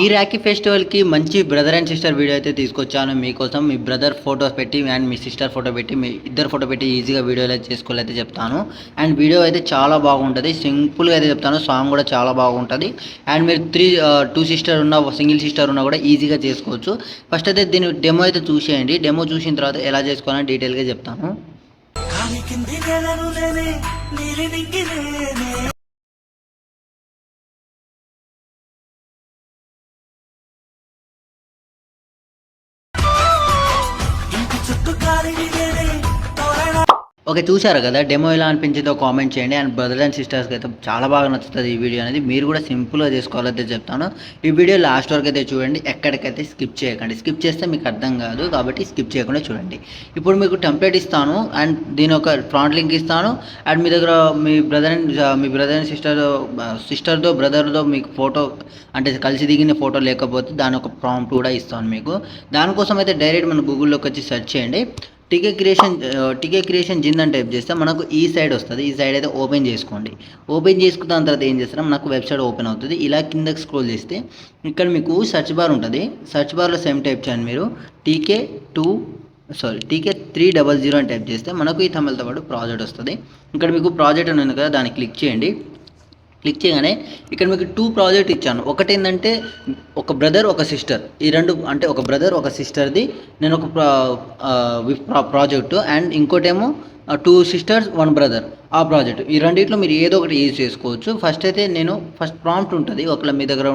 ఈ రాఖీ ఫెస్టివల్కి మంచి బ్రదర్ అండ్ సిస్టర్ వీడియో అయితే తీసుకొచ్చాను మీకోసం. మీ బ్రదర్ ఫోటోస్ పెట్టి అండ్ మీ సిస్టర్ ఫోటో పెట్టి మీ ఇద్దరు ఫోటో పెట్టి ఈజీగా వీడియో అయితే చేసుకోవాలైతే చెప్తాను. అండ్ వీడియో అయితే చాలా బాగుంటుంది, సింపుల్గా అయితే చెప్తాను. సాంగ్ కూడా చాలా బాగుంటుంది. అండ్ మీరు టూ సిస్టర్ ఉన్న సింగిల్ సిస్టర్ ఉన్నా కూడా ఈజీగా చేసుకోవచ్చు. ఫస్ట్ అయితే దీని డెమో అయితే చూసేయండి. డెమో చూసిన తర్వాత ఎలా చేసుకోవాలని డీటెయిల్గా చెప్తాను. ఓకే, చూశారు కదా డెమో ఎలా అనిపించిందో కామెంట్ చేయండి. అండ్ బ్రదర్ అండ్ సిస్టర్స్కి అయితే చాలా బాగా నచ్చుతుంది ఈ వీడియో అనేది. మీరు కూడా సింపుల్గా చేసుకోవాలైతే చెప్తాను. ఈ వీడియో లాస్ట్ వరకు అయితే చూడండి, ఎక్కడికైతే స్కిప్ చేయకండి. స్కిప్ చేస్తే మీకు అర్థం కాదు, కాబట్టి స్కిప్ చేయకుండా చూడండి. ఇప్పుడు మీకు టెంప్లెట్ ఇస్తాను అండ్ దీని ఒక ఫ్రంట్ లింక్ ఇస్తాను. అండ్ మీ దగ్గర మీ బ్రదర్ అండ్ సిస్టర్తో బ్రదర్తో మీకు ఫోటో అంటే కలిసి దిగిన ఫోటో లేకపోతే దాని ఒక ప్రాంప్ట్ కూడా ఇస్తాను మీకు. దానికోసం అయితే డైరెక్ట్ మన గూగుల్లోకి వచ్చి సెర్చ్ చేయండి. టీకే క్రియేషన్ జిన్ అని టైప్ చేస్తే మనకు ఈ సైడ్ వస్తుంది. ఈ సైడ్ అయితే ఓపెన్ చేసుకోండి. ఓపెన్ చేసుకున్న తర్వాత ఏం చేస్తారా, మనకు వెబ్సైట్ ఓపెన్ అవుతుంది. ఇలా కిందకి స్క్రోల్ చేస్తే ఇక్కడ మీకు సెర్చ్ బార్ ఉంటుంది. సెర్చ్ బార్లో సేమ్ టైప్ చేయండి మీరు టీకే 300 అని టైప్ చేస్తే మనకు ఈ తమిళతో పాటు ప్రాజెక్ట్ వస్తుంది. ఇక్కడ మీకు ప్రాజెక్ట్ అని ఉంది కదా, దాన్ని క్లిక్ చేయండి. క్లిక్ చేయగానే ఇక్కడ మీకు 2 ప్రాజెక్ట్ ఇచ్చాను. ఒకటి ఏంటంటే ఒక బ్రదర్ ఒక సిస్టర్, ఈ రెండు అంటే ఒక బ్రదర్ ఒక సిస్టర్ది నేను ఒక ప్రాజెక్టు, అండ్ ఇంకోటేమో 2 సిస్టర్స్ 1 బ్రదర్ ఆ ప్రాజెక్ట్. ఈ రెండిట్లో మీరు ఏదో ఒకటి యూజ్ చేసుకోవచ్చు. ఫస్ట్ ప్రాంప్ట్ ఉంటుంది. ఒకవేళ మీ దగ్గర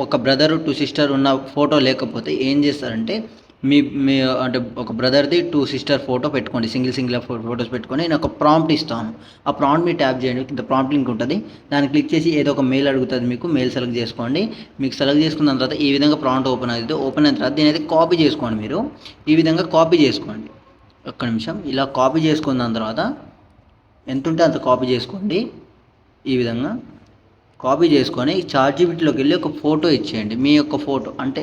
ఒక బ్రదర్ 2 సిస్టర్ ఉన్న ఫోటో లేకపోతే ఏం చేస్తారంటే మీ మీ అంటే ఒక బ్రదర్ది 2 సిస్టర్ ఫోటో పెట్టుకోండి. సింగిల్ ఫోటోస్ పెట్టుకొని నేను ఒక ప్రాంప్ట్ ఇస్తాను. ఆ ప్రాంప్ట్ మీరు ట్యాప్ చేయండి. కింద ప్రాంప్ట్ లింక్ ఉంటుంది, దాన్ని క్లిక్ చేసి ఏదో ఒక మెయిల్ అడుగుతుంది. మీకు మెయిల్ సెలెక్ట్ చేసుకోండి. మీకు సెలెక్ట్ చేసుకున్న తర్వాత ఈ విధంగా ప్రాంప్ట్ ఓపెన్ అవుతుంది. ఓపెన్ అయిన తర్వాత దీని అయితే కాపీ చేసుకోండి. మీరు ఈ విధంగా కాపీ చేసుకోండి. ఒక్క నిమిషం. ఇలా కాపీ చేసుకున్న తర్వాత ఎంత ఉంటే అంత కాపీ చేసుకోండి. ఈ విధంగా కాపీ చేసుకొని చార్ట్‌జీపీటీలోకి వెళ్ళి ఒక ఫోటో ఇచ్చేయండి. మీ యొక్క ఫోటో అంటే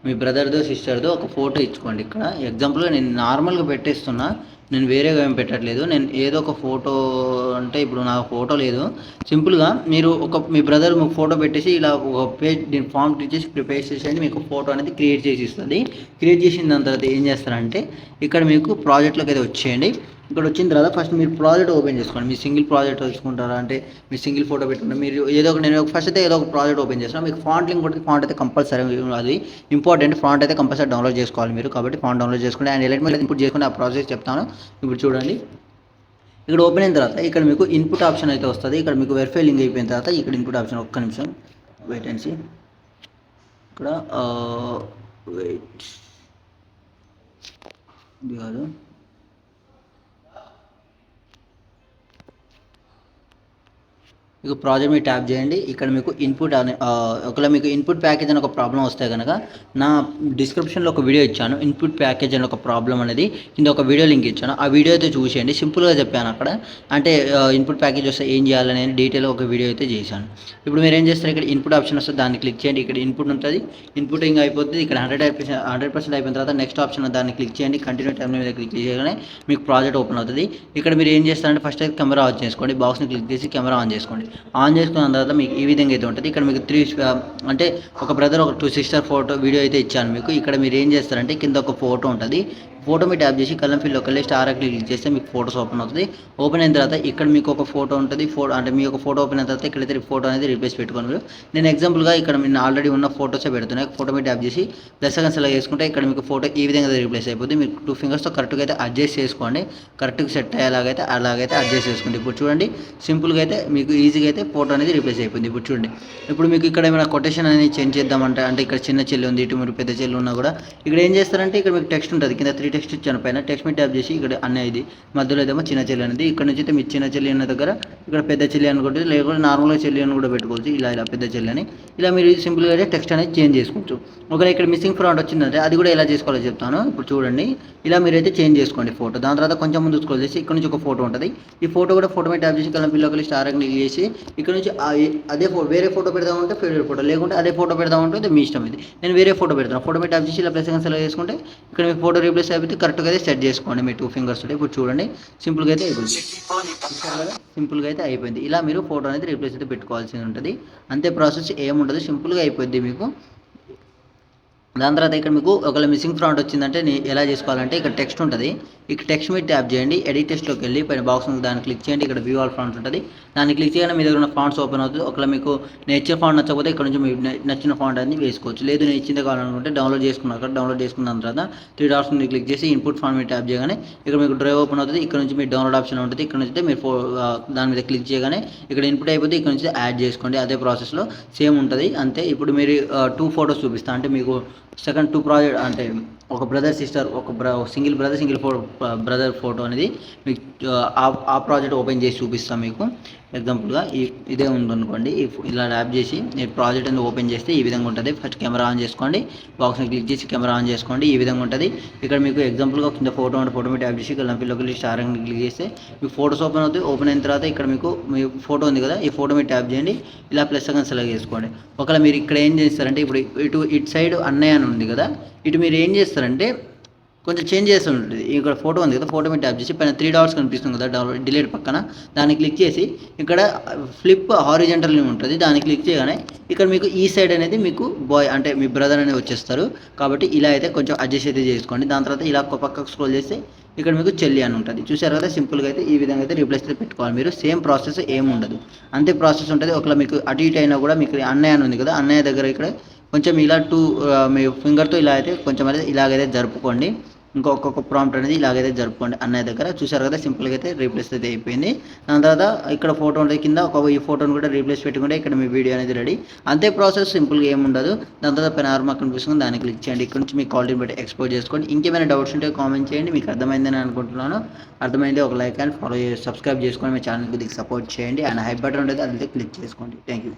మీ బ్రదర్దో సిస్టర్దో ఒక ఫోటో ఇచ్చుకోండి. ఇక్కడ ఎగ్జాంపుల్గా నేను నార్మల్గా పెట్టేస్తున్నా, నేను వేరేగా ఏం పెట్టట్లేదు. నేను ఏదో ఒక ఫోటో అంటే ఇప్పుడు నాకు ఫోటో లేదు, సింపుల్గా మీరు మీ బ్రదర్ మీకు ఫోటో పెట్టేసి ఇలా ఒక పేజ్ దీని ఫామ్ ఇచ్చేసి పేస్ట్ చేసేయండి. మీకు ఫోటో అనేది క్రియేట్ చేసి ఇస్తుంది. క్రియేట్ చేసిన దాని తర్వాత ఏం చేస్తారంటే ఇక్కడ మీకు ప్రాజెక్ట్లోకి అయితే వచ్చేయండి. ఇక్కడ వచ్చిన తర్వాత ఫస్ట్ మీరు ప్రాజెక్ట్ ఓపెన్ చేసుకోండి. మీ సింగిల్ ప్రాజెక్ట్ తీసుకుంటారా అంటే మీ సింగిల్ ఫోటో పెట్టుకుంటారు. మీరు నేను ఫస్ట్ అయితే ఏదో ఒక ప్రాజెక్ట్ ఓపెన్ చేస్తాను. మీకు ఫాంట్ లింక్ కొట్టి ఫాంట్ అయితే కంపల్సరీ, అది ఇంపార్టెంట్. ఫాంట్ అయితే కంపల్సరీ డౌన్లోడ్ చేసుకోవాలి మీరు, కాబట్టి ఫాంట్ డౌన్లోడ్ చేసుకోండి. అండ్ ఎలిమెంట్ ఇన్పుట్ చేసుకుని ఆ ప్రాసెస్ చెప్తాను. ఇప్పుడు చూడండి, ఇక్కడ ఓపెన్ అయిన తర్వాత ఇక్కడ మీకు ఇన్పుట్ ఆప్షన్ అయితే వస్తుంది. ఇక్కడ మీకు వెరిఫై లింక్ అయిపోయిన తర్వాత ఇక్కడ ఇన్పుట్ ఆప్షన్, ఒక్క నిమిషం వెయిట్ అండ్ సీ. ఇక్కడ వెయిట్ ఇది కాదు, మీకు ప్రాజెక్ట్ మీరు ట్యాప్ చేయండి. ఇక్కడ మీకు ఇన్పుట్ ఒకవేళ మీకు ఇన్పుట్ ప్యాకేజ్ అని ఒక ప్రాబ్లం వస్తే కనుక నా డిస్క్రిప్షన్లో ఒక వీడియో ఇచ్చాను. ఇన్పుట్ ప్యాకేజ్ అని ఒక ప్రాబ్లం అనేది కింద ఒక వీడియో లింక్ ఇచ్చాను. ఆ వీడియో అయితే చూసేయండి. సింపుల్గా చెప్పాను అక్కడ, అంటే ఇన్పుట్ ప్యాకేజ్ వస్తే ఏం చేయాలని డీటెయిల్గా ఒక వీడియో అయితే చేశాను. ఇప్పుడు మీరు ఏం చేస్తారు, ఇక్కడ ఇన్పుట్ ఆప్షన్ వస్తే దాన్ని క్లిక్ చేయండి. ఇక్కడ ఇన్పుట్ ఉంటుంది, ఇన్పుటింగ్ అయిపోతుంది. ఇక్కడ 100% అయిపోయిన తర్వాత నెక్స్ట్ ఆప్షన్ దాన్ని క్లిక్ చేయండి. కంటిన్యూ టైం మీద క్లిక్ చేయగానే మీకు ప్రాజెక్ట్ ఓపెన్ అవుతుంది. ఇక్కడ మీరు ఏం చేస్తారంటే ఫస్ట్ అయితే కెమెరా ఆన్ చేసుకోండి. బాక్స్ని క్లిక్ చేసి కెమెరా ఆన్ చేసుకోండి. ఆన్ చేసుకున్న తర్వాత మీకు ఈ విధంగా అయితే ఉంటుంది. ఇక్కడ మీకు 3 అంటే ఒక బ్రదర్ ఒక 2 సిస్టర్ ఫోటో వీడియో అయితే ఇచ్చాను మీకు. ఇక్కడ మీరు ఏం చేస్తారంటే కింద ఒక ఫోటో ఉంటుంది. ఫోటో మీ ట్యాప్ చేసి కలం ఫిల్లోకి వెళ్ళి స్టార్ క్లిక్ చేస్తే మీకు ఫోటోస్ ఓపెన్ అవుతుంది. ఓపెన్ అయిన తర్వాత ఇక్కడ మీకు ఒక ఫోటో ఉంటుంది. అంటే మీ యొక్క ఫోటో ఓపెన్ అయిన తర్వాత ఇక్కడైతే ఫోటో అనేది రీప్లేస్ పెట్టుకోండి మీరు. నేను ఎగ్జాంపుల్గా ఇక్కడ మీరు ఆల్రెడీ ఉన్న ఫోటోసే పెడుతున్నాయి. ఫోటో మీ ట్యాప్ చేసి ప్లస్ సెకండ్ సెలెక్ట్ చేసుకుంటే ఇక్కడ మీకు ఫోటో ఈ విధంగా రీప్లేస్ అయిపోతుంది. మీరు 2 ఫింగర్స్తో కరెక్ట్గా అయితే అడ్జస్ట్ చేసుకోండి. కరెక్ట్గా సెట్ అయ్యేలాగైతే అలాగైతే అడ్జస్ట్ చేసుకోండి. ఇప్పుడు చూడండి, సింపుల్గా అయితే మీకు ఈజీగా అయితే ఫోటో అనేది రీప్లేస్ అయిపోయింది. ఇప్పుడు చూడండి, ఇప్పుడు మీకు ఇక్కడ ఏమైనా కొటేషన్ అనేది చేంజ్ చేద్దామంటే, అంటే ఇక్కడ చిన్న చెల్లి ఉంది, ఇటు మీరు పెద్ద చెల్లి ఉన్నా కూడా ఇక్కడ ఏం చేస్తారంటే ఇక్కడ మీకు టెక్స్ట్ ఉంటుంది. కింద 3 టెక్స్ట్ ఇచ్చాను. పైన టెక్స్ట్ మీద ట్యాప్ చేసి ఇక్కడ అన్న ఇది మధ్యలో ఏదేమో చిన్న చెల్లి అనేది, ఇక్కడ నుంచి అయితే మీ చిన్న చెల్లి అన్న దగ్గర ఇక్కడ పెద్ద చెల్లి అనుకుంటే, లేకపోతే నార్మల్గా చెల్లి అని కూడా పెట్టుకోవచ్చు. ఇలా పెద్ద చెల్లి అని ఇలా మీరు సింపుల్గా అయితే టెక్స్ట్ అనేది చేంజ్ చేసుకోవచ్చు. ఒకవేళ ఇక్కడ మిస్సింగ్ ఫ్రాంట్ వచ్చిందంటే అది కూడా ఎలా చేసుకోవాలో చెప్తాను. ఇప్పుడు చూడండి, ఇలా మీరైతే చేంజ్ చేసుకోండి ఫోటో. దాని తర్వాత కొంచెం ముందు స్క్రోల్ చేసి ఇక్కడ నుంచి ఒక ఫోటో ఉంటుంది. ఈ ఫోటో కూడా ఫోటో మీద ట్యాప్ చేసి కలం పిల్లకి స్టార్ క్లిక్ చేసి ఇక్కడ నుంచి అదే వేరే ఫోటో పెడదామంటే ఫేవరెట్ ఫోటో, లేకుంటే అదే ఫోటో పెడదామంటే మీ ఇష్టం. ఇది నేను వేరే ఫోటో పెడతాను. ఫోటో మీద ట్యాప్ చేసి ఇలా ప్లస్ సెకండ్ సెలెక్ట్ చేసుకుంటే ఇక్కడ మీకు ఫోటో రీప్లేస్ అయిపోతే కరెక్ట్గా అయితే సెట్ చేసుకోండి మీ 2 ఫింగర్స్ తోటి. ఇప్పుడు చూడండి సింపుల్గా అయితే అయిపోయింది. చూసారు కదా సింపుల్గా అయితే అయిపోయింది. ఇలా మీరు ఫోటో అనేది రీప్లేస్ అయితే పెట్టుకోవాల్సి ఉంటుంది. అంతే ప్రాసెస్ ఏముండదు, సింపుల్గా అయిపోద్ది మీకు. దాని తర్వాత ఇక్కడ మీకు ఒకవేళ మిస్సింగ్ ఫాంట్ వచ్చిందంటే ఎలా చేసుకోవాలంటే ఇక్కడ టెక్స్ట్ ఉంటుంది. ఇక్కడ టెక్స్ట్ మీద ట్యాప్ చేయండి. ఎడిట్ టెక్స్ట్లోకి వెళ్ళి పైన బాక్స్ ఉంది దాన్ని క్లిక్ చేయండి. ఇక్కడ వ్యూ ఆల్ ఫాంట్స్ ఉంటుంది. దాన్ని క్లిక్ చేయగానే మీ దగ్గర ఉన్న ఫాంట్స్ ఓపెన్ అవుతుంది. ఒకవేళ మీకు నేచర్ ఫాంట్ నచ్చకపోతే ఇక్కడ నుంచి మీకు నచ్చిన ఫాంట్ అనేది వేసుకోవచ్చు. లేదు నేను ఇచ్చిందే కావాలనుకుంటే డౌన్లోడ్ చేసుకున్నాక డౌన్లోడ్ చేసుకున్న తర్వాత 3 డాట్స్ మీద క్లిక్ చేసి ఇన్పుట్ ఫాంట్ మీద ట్యాప్ చేయగానే ఇక్కడ మీకు డ్రైవ్ ఓపెన్ అవుతుంది. ఇక్కడ నుంచి మీ డౌన్లోడ్ ఆప్షన్ ఉంటుంది. ఇక్కడ నుంచి మీరు దాని మీద క్లిక్ చేయగానే ఇక్కడ ఇన్పుట్ అయిపోతే ఇక్కడ నుంచి యాడ్ చేసుకోండి. అదే ప్రాసెస్లో సేమ్ ఉంటుంది అంతే. ఇప్పుడు మీరు 2 ఫొటోస్ చూపిస్తాను. అంటే మీకు సెకండ్ 2 ప్రాజెక్ట్ అంటే ఒక brother sister single brother photo అనేది మీకు ఆ ప్రాజెక్ట్ ఓపెన్ చేసి చూపిస్తాం మీకు. ఎగ్జాంపుల్గా ఇదే ఉందనుకోండి. ఇలా ట్యాప్ చేసి మీరు ప్రాజెక్ట్ అనేది ఓపెన్ చేస్తే ఈ విధంగా ఉంటుంది. ఫస్ట్ కెమెరా ఆన్ చేసుకోండి. బాక్స్ని క్లిక్ చేసి కెమెరా ఆన్ చేసుకోండి. ఈ విధంగా ఉంటుంది. ఇక్కడ మీకు ఎగ్జాంపుల్గా కింద ఫోటో ఉంటే ఫోటో మీద ట్యాప్ చేసి ఇక్కడ లంపిలోకి స్టార్ అని క్లిక్ చేస్తే మీకు ఫోటోస్ ఓపెన్ అవుతాయి. ఓపెన్ అయిన తర్వాత ఇక్కడ మీకు మీ ఫోటో ఉంది కదా, ఈ ఫోటో మీద ట్యాప్ చేయండి. ఇలా ప్లస్ సెకండ్ సెలెక్ట్ చేసుకోండి. ఒకవేళ మీరు ఇక్కడ ఏం చేస్తారంటే ఇప్పుడు ఇటు సైడ్ అన్నయ్య అని ఉంది కదా, ఇటు మీరు ఏం చేస్తారంటే కొంచెం చేంజ్ చేస్తూ ఉంటుంది. ఇక్కడ ఫోటో ఉంది కదా, ఫోటో మీద ట్యాప్ చేసి పైన 3 డాట్స్ కనిపిస్తుంది కదా డౌన్లోడ్ డిలీట్ పక్కన, దాన్ని క్లిక్ చేసి ఇక్కడ ఫ్లిప్ హారిజంటల్ ఉంటుంది. దాన్ని క్లిక్ చేయగానే ఇక్కడ మీకు ఈ సైడ్ అనేది మీకు బాయ్ అంటే మీ బ్రదర్ అనేది వచ్చేస్తారు. కాబట్టి ఇలా అయితే కొంచెం అడ్జస్ట్ అయితే చేసుకోండి. దాని తర్వాత ఇలా పక్కకు స్క్రోల్ చేస్తే ఇక్కడ మీకు చెల్లి అని ఉంటుంది. చూసారు కదా సింపుల్గా అయితే ఈ విధంగా అయితే రీప్లేస్ అయితే పెట్టుకోవాలి మీరు. సేమ్ ప్రాసెస్ ఏమి ఉండదు, అంతే ప్రాసెస్ ఉంటుంది. ఒకవేళ మీకు అటు ఇటు అయినా కూడా మీకు అన్నయ్య అని ఉంది కదా, అన్నయ్య దగ్గర ఇక్కడ కొంచెం ఇలా మీ ఫింగర్తో ఇలా అయితే కొంచెం అయితే ఇలాగైతే జరుపుకోండి. ఒక్కొక్క ప్రాంప్ట్ అనేది ఇలాగైతే జరుపుకోండి అన్నయ్య దగ్గర. చూసారు కదా సింపుల్గా అయితే రీప్లేస్ అయితే అయిపోయింది. దాని తర్వాత ఇక్కడ ఫోటో ఉంటుంది కింద ఈ ఫోటోని కూడా రీప్లేస్ పెట్టుకుంటే ఇక్కడ మీ వీడియో అనేది రెడీ. అంతే ప్రాసెస్, సింపుల్గా ఏమి ఉండదు. దాని తర్వాత పైన ఆర్మా కనిపిస్తుంది, దాన్ని క్లిక్ చేయండి. ఇక్కడ నుంచి మీ క్వాలిటీని బట్టి ఎక్స్పోర్ట్ చేసుకోండి. ఇంకేమైనా డౌట్స్ ఉంటే కామెంట్ చేయండి. మీకు అర్థమైందని అనుకుంటున్నాను. అర్థమైంది ఒక లైక్ అండ్ సబ్స్క్రైబ్ చేసుకోండి. మీ ఛానల్కి సపోర్ట్ చేయండి. అండ్ హై బటన్ ఉంటుంది, అదైతే క్లిక్ చేసుకోండి. Thank you.